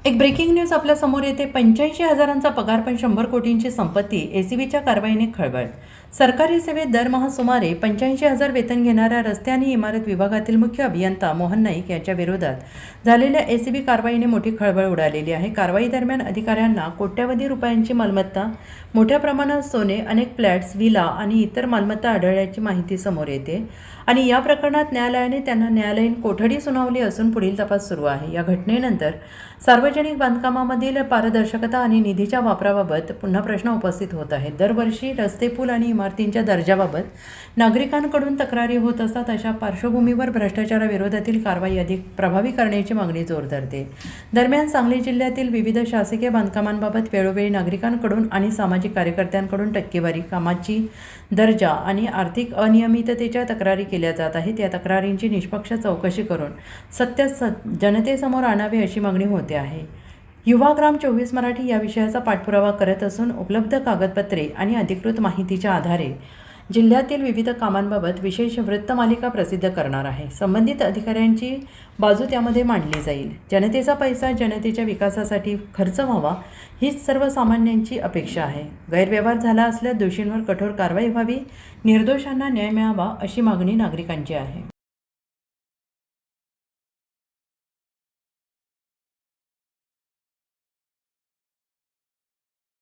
एक breaking news आपल्या समोर येते. 85,000चा पगार पण 100 कोटींची संपत्ती. एसीबीच्या कारवाईने खळबळ. सरकारी सेवेत दरमहा सुमारे 85,000 वेतन घेणाऱ्या रस्ते आणि इमारत विभागातील मुख्य अभियंता मोहन नाईक यांच्या विरोधात झालेल्या एसीबी कारवाईने मोठी खळबळ उडालेली आहे. कारवाई दरम्यान अधिकाऱ्यांना कोट्यवधी रुपयांची मालमत्ता, मोठ्या प्रमाणात सोने, अनेक फ्लॅट्स, विला आणि इतर मालमत्ता आढळल्याची माहिती समोर येते आणि या प्रकरणात न्यायालयाने त्यांना न्यायालयीन कोठडी सुनावली असून पुढील तपास सुरू आहे. या घटनेनंतर सार्वजनिक बांधकामामधील पारदर्शकता आणि निधीच्या वापराबाबत पुन्हा प्रश्न उपस्थित होत आहेत. दरवर्षी रस्ते, पूल आणि इमारतींच्या दर्जाबाबत नागरिकांकडून तक्रारी होत असतात. अशा पार्श्वभूमीवर भ्रष्टाचाराविरोधातील कारवाई अधिक प्रभावी करण्याची मागणी जोर धरते. दरम्यान सांगली जिल्ह्यातील विविध शासकीय बांधकामांबाबत वेळोवेळी नागरिकांकडून आणि सामाजिक कार्यकर्त्यांकडून टक्केवारी, कामाची दर्जा आणि आर्थिक अनियमिततेच्या तक्रारी केल्या जात आहेत. या तक्रारींची निष्पक्ष चौकशी करून सत्य जनतेसमोर आणावे अशी मागणी होते आहे. युवाग्राम 24 मराठी या विषयाचा पाठपुरावा करत असून उपलब्ध कागदपत्रे आणि अधिकृत माहितीच्या आधारे जिल्ह्यातील विविध कामांबाबत विशेष वृत्तमालिका प्रसिद्ध करणार आहे. संबंधित अधिकाऱ्यांची बाजू त्यामध्ये मांडली जाईल. जनतेचा पैसा जनतेच्या विकासासाठी खर्च व्हावा हीच सर्वसामान्यांची अपेक्षा आहे. गैरव्यवहार झाला असल्यास दोषींवर कठोर कारवाई व्हावी, निर्दोषांना न्याय मिळावा अशी मागणी नागरिकांची आहे.